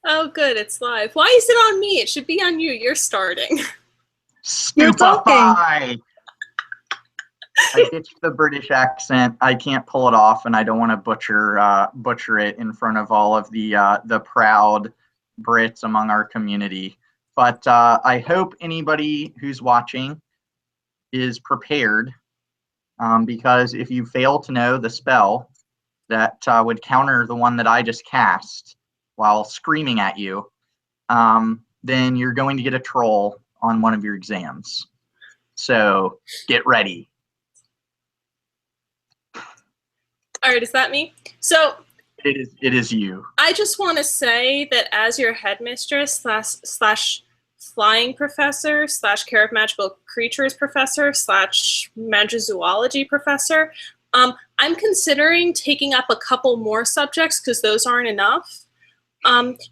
Oh, good, it's live. Why is it on me? It should be on you. You're starting. You're talking. Stupefy! I ditched the British accent. I can't pull it off, and I don't want to butcher it in front of all of the proud Brits among our community. But I hope anybody who's watching is prepared, because if you fail to know the spell that would counter the one that I just cast while screaming at you, then you're going to get a troll on one of your exams. So get ready. All right, is that me? So it is you. I just want to say that as your headmistress slash flying professor slash care of magical creatures professor slash magizoology professor, I'm considering taking up a couple more subjects because those aren't enough.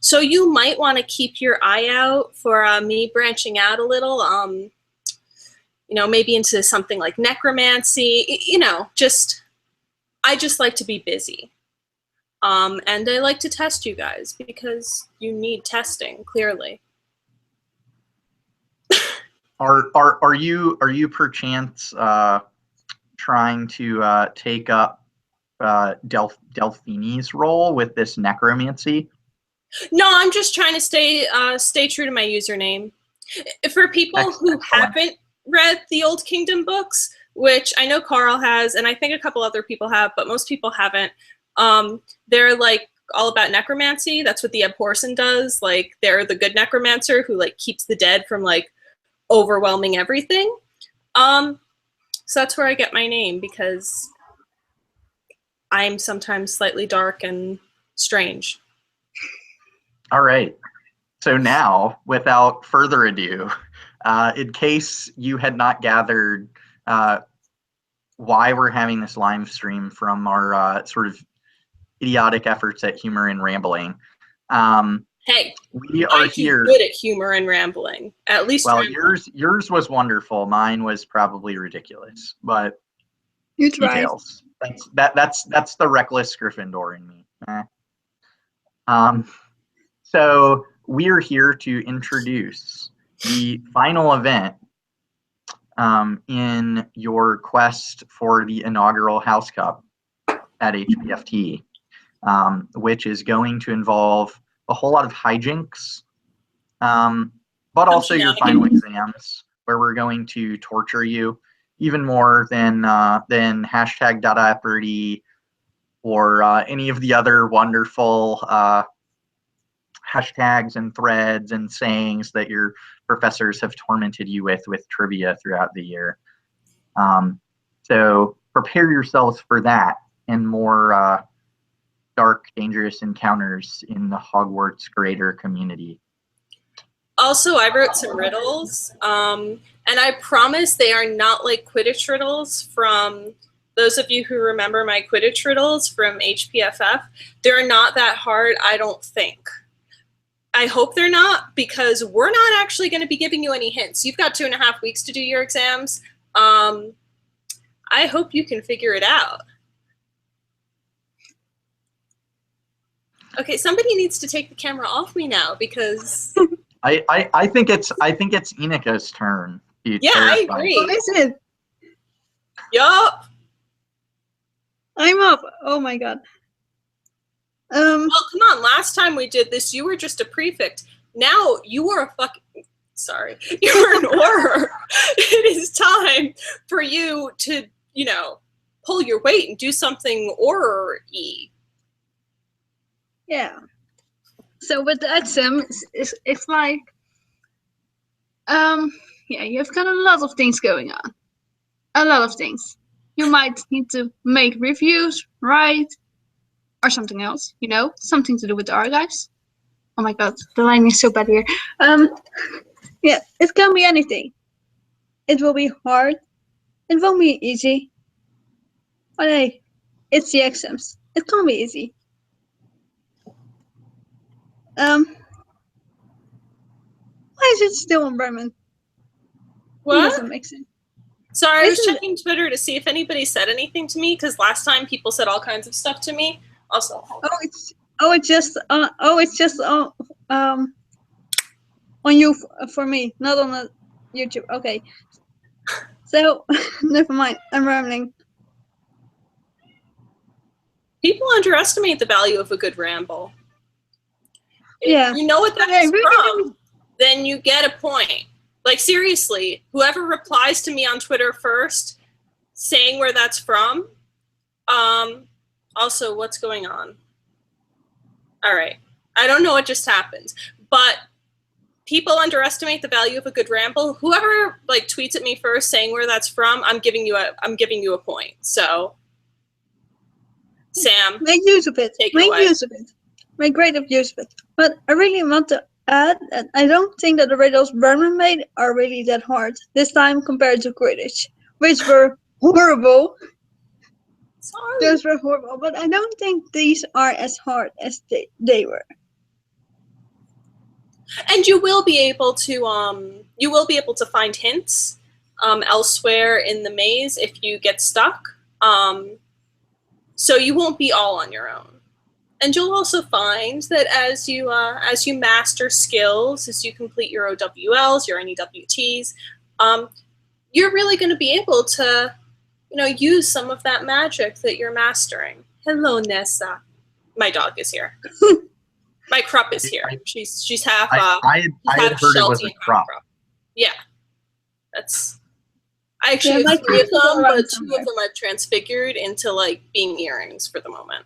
So you might want to keep your eye out for me branching out a little, you know, maybe into something like necromancy, you know, I just like to be busy. And I like to test you guys because you need testing, clearly. Are you perchance trying to take up Delphini's role with this necromancy? No, I'm just trying to stay true to my username. For people who haven't read the Old Kingdom books, which I know Carl has, and I think a couple other people have, but most people haven't, they're like all about necromancy. That's what the Abhorsen does. Like, they're the good necromancer who like keeps the dead from like overwhelming everything. So that's where I get my name, because I'm sometimes slightly dark and strange. All right. So now, without further ado, in case you had not gathered why we're having this live stream from our sort of idiotic efforts at humor and rambling. Hey, we are here. Good at humor and rambling, at least. Well, yours was wonderful. Mine was probably ridiculous, but you tried. Details. That's the reckless Gryffindor in me. So we're here to introduce the final event in your quest for the inaugural House Cup at HPFT, which is going to involve a whole lot of hijinks, but also your final exams, where we're going to torture you even more than #Dadaperty or any of the other wonderful hashtags and threads and sayings that your professors have tormented you with trivia throughout the year. So prepare yourselves for that and more dark, dangerous encounters in the Hogwarts greater community. Also, I wrote some riddles, and I promise they are not like Quidditch riddles from those of you who remember my Quidditch riddles from HPFF. They're not that hard, I don't think. I hope they're not, because we're not actually going to be giving you any hints. You've got 2.5 weeks to do your exams. I hope you can figure it out. Okay, somebody needs to take the camera off me now, because I think it's Inika's turn. Yeah, I agree. What is it? Yup. I'm up. Oh my god. Well, come on. Last time we did this, you were just a prefect. Now you are a fucking... Sorry. You're an Auror. It is time for you to, you know, pull your weight and do something Auror-y. Yeah. So with the exam, it's like, yeah, you've got a lot of things going on. A lot of things. You might need to make reviews, write, or something else, you know, something to do with the archives. Oh my god, the line is so bad here. Yeah, it can be anything. It will be hard. It won't be easy. But hey, it's the exams. It can't be easy. Why is it still on Bremen? What? It doesn't make sense. Sorry, I was checking Twitter to see if anybody said anything to me, because last time people said all kinds of stuff to me. Also, it's just on you for me, not on the YouTube. Okay. So never mind. I'm rambling. People underestimate the value of a good ramble. Yeah. If you know what that Yeah, is really from, then you get a point. Like, seriously, whoever replies to me on Twitter first saying where that's from, also, what's going on? All right. I don't know what just happened, but people underestimate the value of a good ramble. Whoever like tweets at me first saying where that's from, I'm giving you a point. So, Sam, Make use of it. take it Make away. use of it. Make great use of it. But I really want to add that I don't think that the riddles Brennan made are really that hard this time compared to Quidditch, which were horrible. Sorry. Those were horrible, but I don't think these are as hard as they were. And you will be able to find hints elsewhere in the maze if you get stuck. So you won't be all on your own. And you'll also find that as you master skills, as you complete your OWLs, your NEWTs, you're really going to be able to, use some of that magic that you're mastering. Hello, Nessa. My dog is here. My Krupp is here. She's half. I had heard it was a Krupp. Yeah, that's. I actually have 3 of them, but 2 of them I've transfigured into like being earrings for the moment.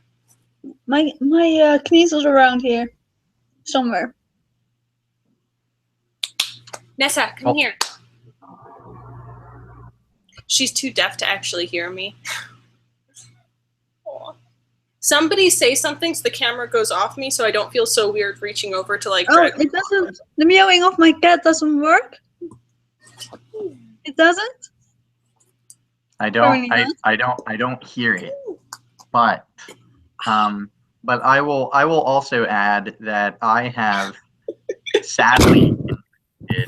My Kniesel's around here, somewhere. Nessa, come here. She's too deaf to actually hear me. Aww. Somebody say something so the camera goes off me so I don't feel so weird reaching over to like drag. It doesn't. The meowing of my cat doesn't work. It doesn't. I don't hear it. But I will also add that I have sadly I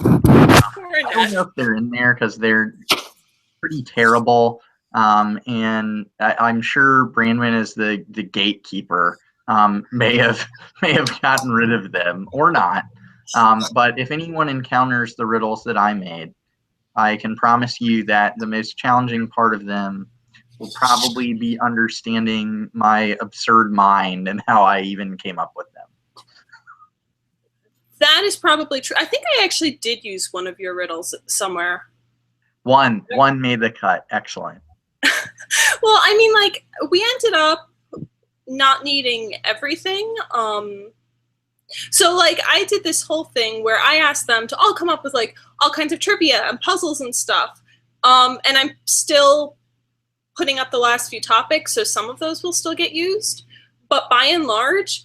don't know if they're in there because they're pretty terrible. And I'm sure Brandon, as the gatekeeper, may have gotten rid of them or not. But if anyone encounters the riddles that I made, I can promise you that the most challenging part of them will probably be understanding my absurd mind and how I even came up with them. That is probably true. I think I actually did use one of your riddles somewhere. One made the cut. Excellent. Well, I mean, like, we ended up not needing everything. So, like, I did this whole thing where I asked them to all come up with, like, all kinds of trivia and puzzles and stuff. And I'm still putting up the last few topics, so some of those will still get used. But by and large,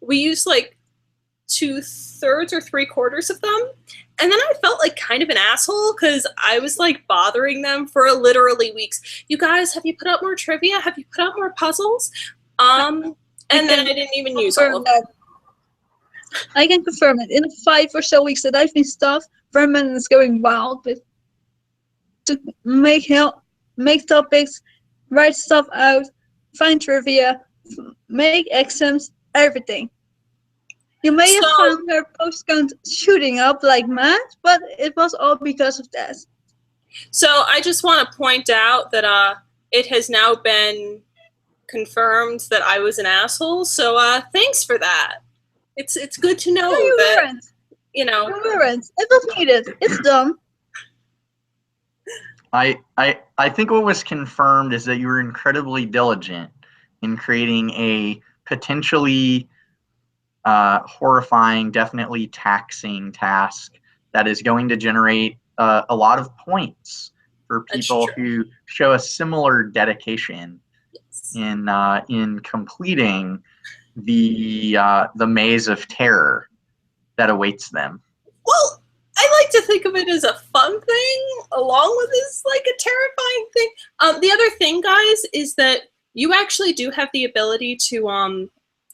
we used, like, 2/3 or 3/4 of them. And then I felt like kind of an asshole because I was like bothering them for literally weeks. You guys, have you put up more trivia? Have you put up more puzzles? And then I didn't even use all of them. I can confirm it. In the 5 or so weeks that I've been stuffed, Vermin is going wild with to make topics, write stuff out, find trivia, make exams, everything. You may have found her post count shooting up like mad, but it was all because of that. So I just want to point out that it has now been confirmed that I was an asshole. So thanks for that. It's good to know that you weren't. It was needed. It's done. I think what was confirmed is that you were incredibly diligent in creating a potentially horrifying, definitely taxing task that is going to generate a lot of points for people who show a similar dedication in completing the maze of terror that awaits them. Well, I like to think of it as a fun thing along with this like a terrifying thing. The other thing, guys, is that you actually do have the ability to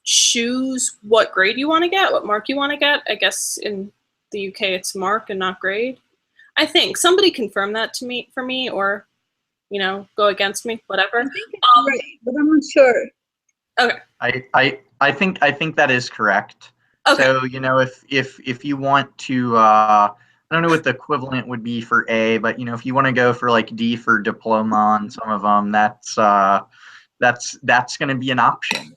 choose what grade you want to get, what mark you want to get. I guess in the UK it's mark and not grade. I think somebody confirm that to me for me, or go against me, whatever. I think it's right, but I'm not sure. Okay. I think that is correct. Okay. So, you know, if you want to, I don't know what the equivalent would be for A, but you know, if you want to go for like D for diploma on some of them, that's going to be an option.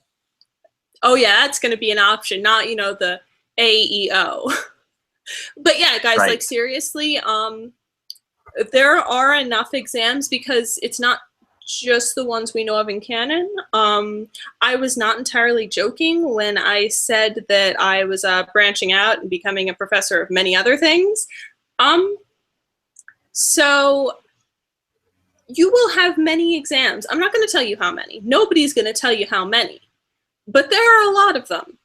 Oh yeah, it's going to be an option, not, you know, the AEO. But yeah, guys, Right. like seriously, there are enough exams because it's not just the ones we know of in canon. I was not entirely joking when I said that I was branching out and becoming a professor of many other things. So you will have many exams. I'm not going to tell you how many. Nobody's going to tell you how many, but there are a lot of them.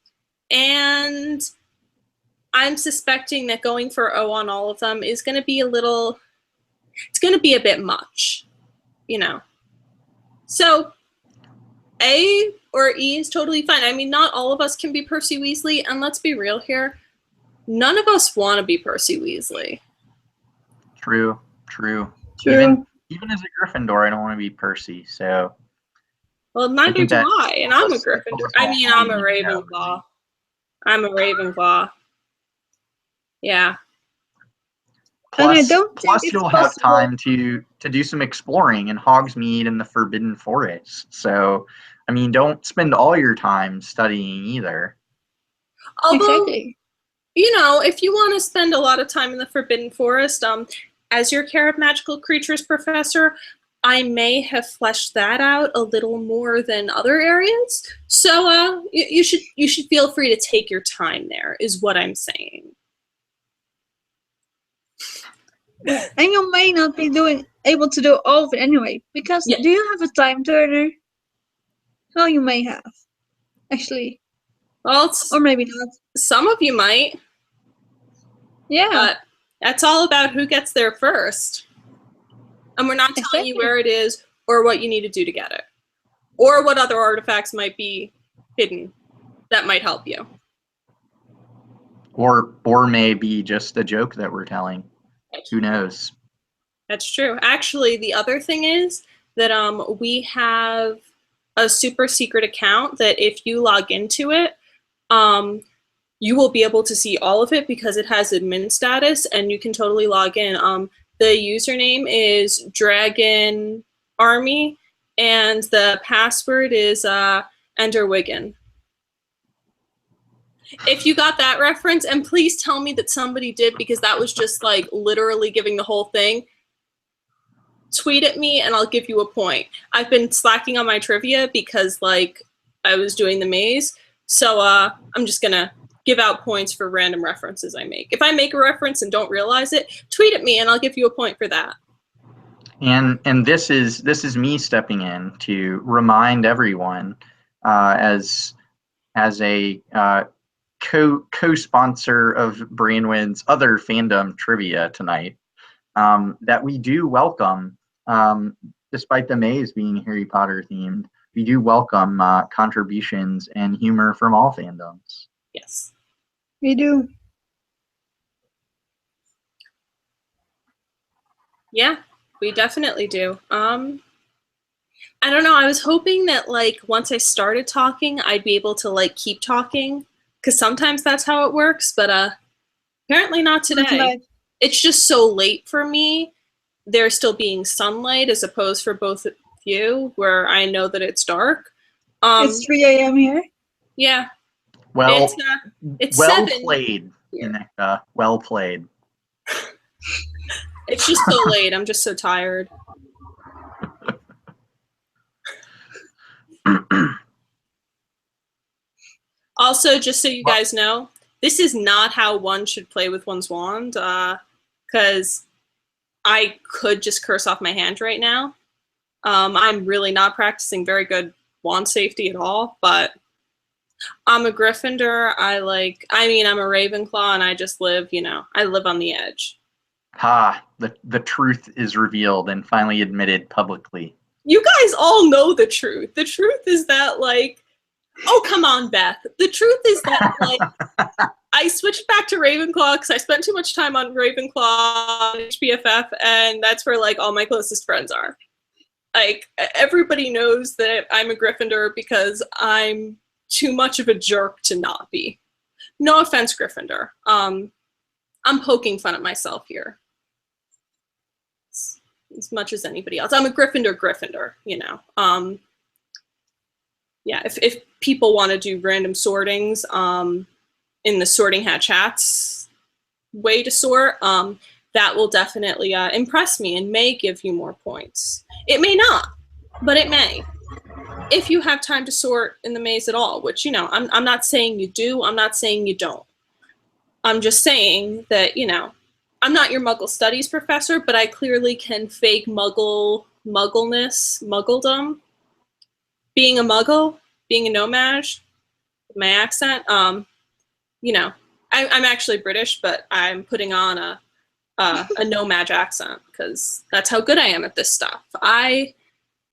And I'm suspecting that going for O on all of them is going to be it's going to be a bit much, you know. So A or E is totally fine. I mean, not all of us can be Percy Weasley, and let's be real here. None of us want to be Percy Weasley. True. Even as a Gryffindor, I don't want to be Percy. So. Well, neither do I, and I'm a Gryffindor. I mean, I'm a Ravenclaw. I'm a Ravenclaw. Yeah. Plus you'll have time to do some exploring in Hogsmeade and the Forbidden Forest. So, I mean, don't spend all your time studying either. Although, Exactly. you know, if you want to spend a lot of time in the Forbidden Forest, as your Care of Magical Creatures professor, I may have fleshed that out a little more than other areas. So you should feel free to take your time there, is what I'm saying. And you may not be able to do all of it anyway, because do you have a time turner? Well, you may have, actually. Well, or maybe not. Some of you might. Yeah. But that's all about who gets there first. And we're not telling you where it is or what you need to do to get it. Or what other artifacts might be hidden that might help you. Or maybe just a joke that we're telling. Who knows? That's true. Actually, the other thing is that we have a super secret account that if you log into it, you will be able to see all of it because it has admin status and you can totally log in. The username is Dragon Army and the password is Enderwigan. If you got that reference, and please tell me that somebody did because that was just like literally giving the whole thing, tweet at me and I'll give you a point. I've been slacking on my trivia because like I was doing the maze. So I'm just gonna give out points for random references I make. If I make a reference and don't realize it, tweet at me and I'll give you a point for that. And this is me stepping in to remind everyone as a co-sponsor of Brainwind's other fandom trivia tonight, that we do welcome, despite the maze being Harry Potter themed, we do welcome contributions and humor from all fandoms. Yes. We do. Yeah, we definitely do. I don't know, I was hoping that like once I started talking, I'd be able to like keep talking because sometimes that's how it works, but apparently not today. It's just so late for me. There's still being sunlight as opposed for both of you where I know that it's dark. It's 3 a.m. here. Yeah. Well, it's well 7 played, here. Ineka. Well played. It's just so late. I'm just so tired. Also, just so you guys know, this is not how one should play with one's wand, because I could just curse off my hand right now. I'm really not practicing very good wand safety at all, but I'm a Gryffindor. I'm a Ravenclaw, and I just live, I live on the edge. The truth is revealed and finally admitted publicly. You guys all know the truth. The truth is that, like, oh, come on, Beth. The truth is that, like, I switched back to Ravenclaw because I spent too much time on Ravenclaw HPFF, and that's where, like, all my closest friends are. Like, everybody knows that I'm a Gryffindor because I'm too much of a jerk to not be. no offense, Gryffindor. I'm poking fun at myself here. As much as anybody else. I'm a Gryffindor, you know. Yeah, if people want to do random sortings in the Sorting Hat Chats way to sort, that will definitely impress me and may give you more points. It may not, but it may. If you have time to sort in the maze at all, which, you know, I'm not saying you do, I'm not saying you don't. I'm just saying that, you know, I'm not your Muggle Studies professor, but I clearly can fake muggledom. Being a Muggle, being a nomad, my accent, you know, I'm actually British, but I'm putting on a nomad accent because that's how good I am at this stuff.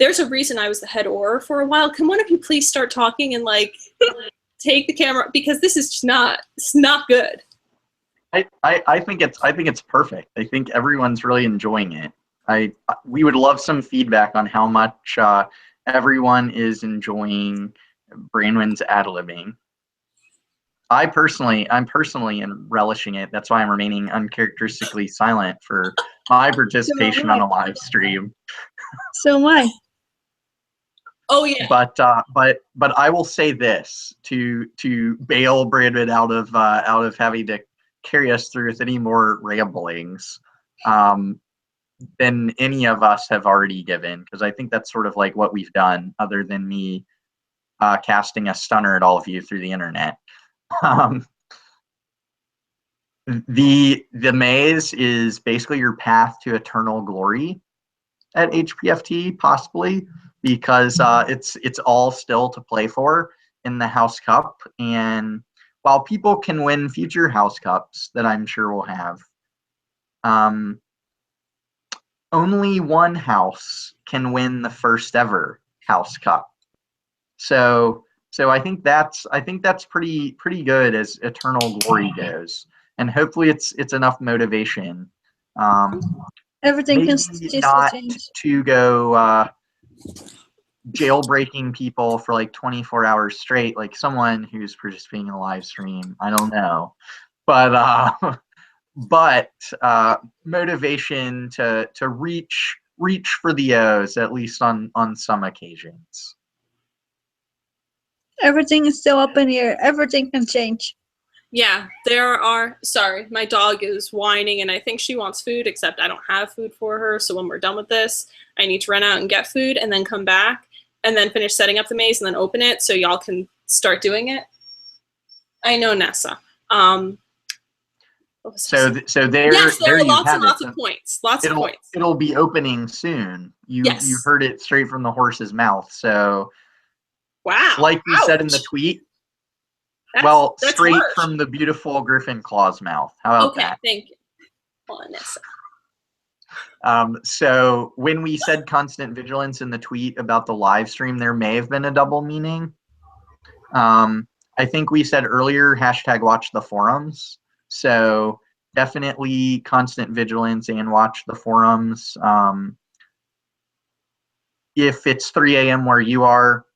There's a reason I was the head orar for a while. Can one of you please start talking and like take the camera, because this is just it's not good. I think it's perfect. I think everyone's really enjoying it. We would love some feedback on how much everyone is enjoying Branwen's ad-libbing. I'm personally relishing it. That's why I'm remaining uncharacteristically silent for my participation on a live stream. So am I. Oh yeah. But I will say this to bail Branwen out of having to carry us through with any more ramblings than any of us have already given, because I think that's sort of like what we've done, other than me casting a stunner at all of you through the internet. The maze is basically your path to eternal glory at HPFT, possibly, because it's all still to play for in the House Cup. And while people can win future House Cups that I'm sure we'll have, only one house can win the first ever House Cup. So I think that's pretty good as eternal glory goes, and hopefully it's enough motivation. Everything can Maybe not to go jailbreaking people for like 24 hours straight, like someone who's participating in a live stream. I don't know, but motivation to reach for the O's, at least on some occasions. Everything is still up in the air. Everything can change. Yeah, sorry, my dog is whining and I think she wants food, except I don't have food for her. So when we're done with this, I need to run out and get food and then come back and then finish setting up the maze and then open it so y'all can start doing it. I know, Nessa. So there. Yes, there are lots and it. lots of points. Lots of points. It'll be opening soon. You heard it straight from the horse's mouth. So wow. Like we said in the tweet. That's straight harsh. From the beautiful Griffin Claw's mouth. How about that? Okay, thank you. Hold on, Nessa. So when we said constant vigilance in the tweet about the live stream, there may have been a double meaning. I think we said earlier, #watch the forums. So definitely constant vigilance and watch the forums. If it's 3 a.m. where you are,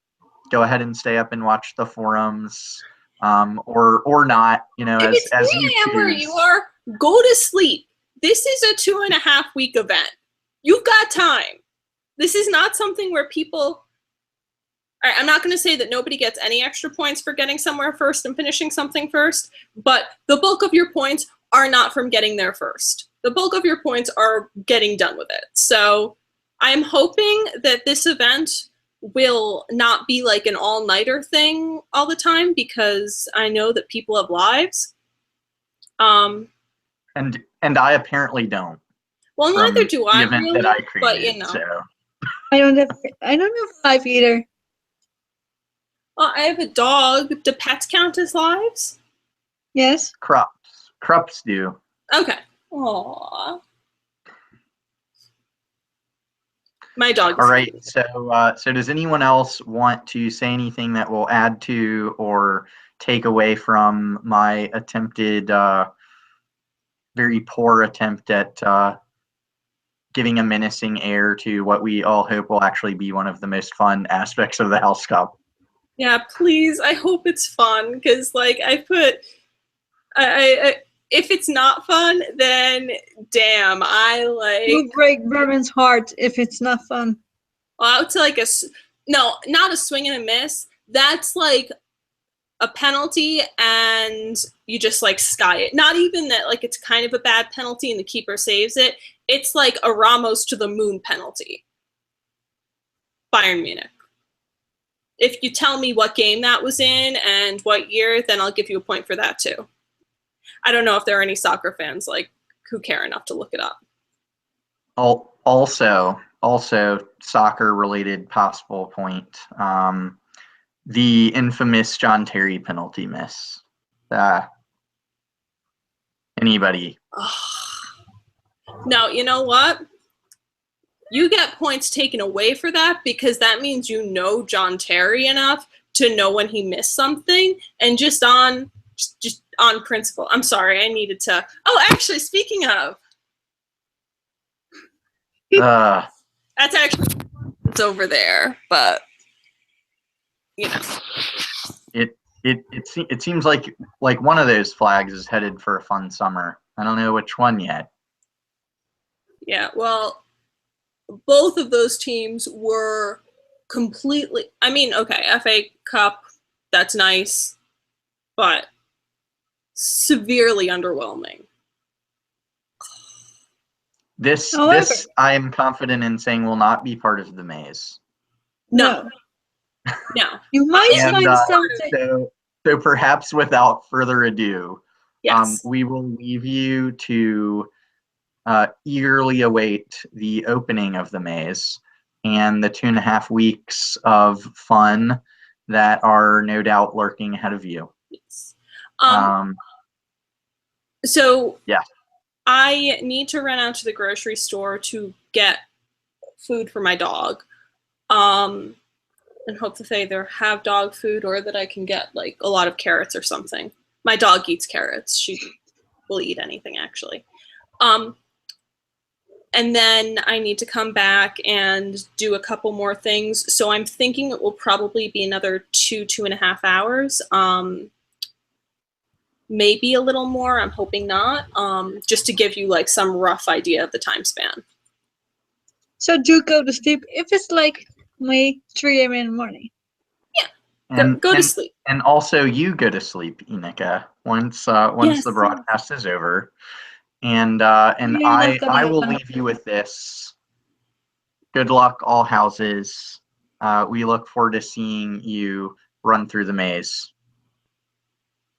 go ahead and stay up and watch the forums, or not, you know, if as it's 3 a.m. where you are, go to sleep. This is a 2.5 week event. You've got time. This is not something where people, all right, I'm not going to say that nobody gets any extra points for getting somewhere first and finishing something first, but the bulk of your points are not from getting there first. The bulk of your points are getting done with it. So I'm hoping that this event will not be like an all-nighter thing all the time, because I know that people have lives. And I apparently don't. Well, neither do I, the event really, that I created, but you know. So. I don't have 5 either. Well, I have a dog. Do pets count as lives? Yes. Krups do. Okay. Aww. My dog. All right. So does anyone else want to say anything that will add to or take away from my attempted, very poor attempt at giving a menacing air to what we all hope will actually be one of the most fun aspects of the House Cup? Yeah, please. I hope it's fun, because like I put If it's not fun, then damn, You break Brevin's heart if it's not fun. well, out to like no, not a swing and a miss. That's like a penalty, and you just like sky it. Not even that, like it's kind of a bad penalty and the keeper saves it. It's like a Ramos to the moon penalty. Bayern Munich. If you tell me what game that was in and what year, then I'll give you a point for that too. I don't know if there are any soccer fans like who care enough to look it up. Also soccer related possible point. The infamous John Terry penalty miss. Anybody? No, you know what? You get points taken away for that because that means you know John Terry enough to know when he missed something, and just on principle. I'm sorry, I needed to. Oh, actually, speaking of, that's actually it's over there, but you know, it seems like one of those flags is headed for a fun summer. I don't know which one yet. Yeah, well, both of those teams were completely. I mean, okay, FA Cup, that's nice, but severely underwhelming. This I am confident in saying will not be part of the maze. No. You might find something. So perhaps without further ado, yes, we will leave you to eagerly await the opening of the maze and the 2.5 weeks of fun that are no doubt lurking ahead of you. Yes. So yeah, I need to run out to the grocery store to get food for my dog, and hope that they either have dog food or that I can get like a lot of carrots or something. My dog eats carrots. She will eat anything actually. And then I need to come back and do a couple more things. So I'm thinking it will probably be another 2.5 hours. Maybe a little more. I'm hoping not. Just to give you like some rough idea of the time span. So do go to sleep if it's like 3 a.m. in the morning. Yeah, go to sleep. And also you go to sleep, Inika, once Yes, the broadcast is over. And Yeah, I will leave you with this. Good luck, all houses. We look forward to seeing you run through the maze.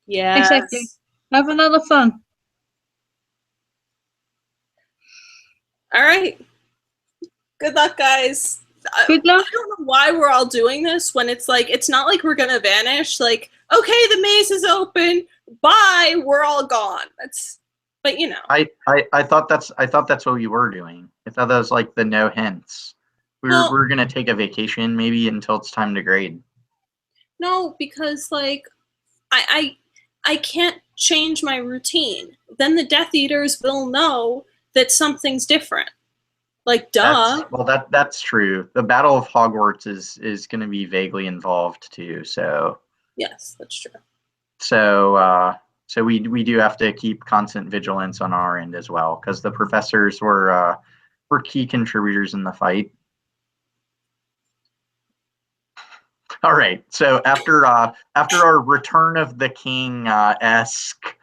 Yeah. Exactly. Have a lot of fun. All right. Good luck, guys. Good luck. I don't know why we're all doing this when it's like, it's not like we're going to vanish. Like, okay, the maze is open. Bye. We're all gone. But you know. I thought that's what you were doing. I thought that was like the no hints. We're gonna take a vacation maybe until it's time to grade. No, because like I can't change my routine. Then the Death Eaters will know that something's different. Like duh. That's true. The Battle of Hogwarts is gonna be vaguely involved too, so yes, that's true. So we do have to keep constant vigilance on our end as well, because the professors were key contributors in the fight. All right. So after our Return of the King esque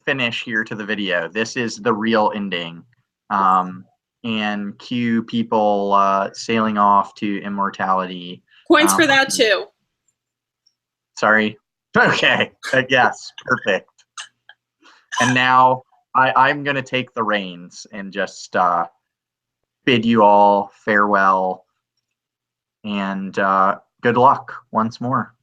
finish here to the video, this is the real ending, and cue people sailing off to immortality. Points for that too. Sorry. Okay. Yes. Perfect. And now I'm going to take the reins and just bid you all farewell and good luck once more.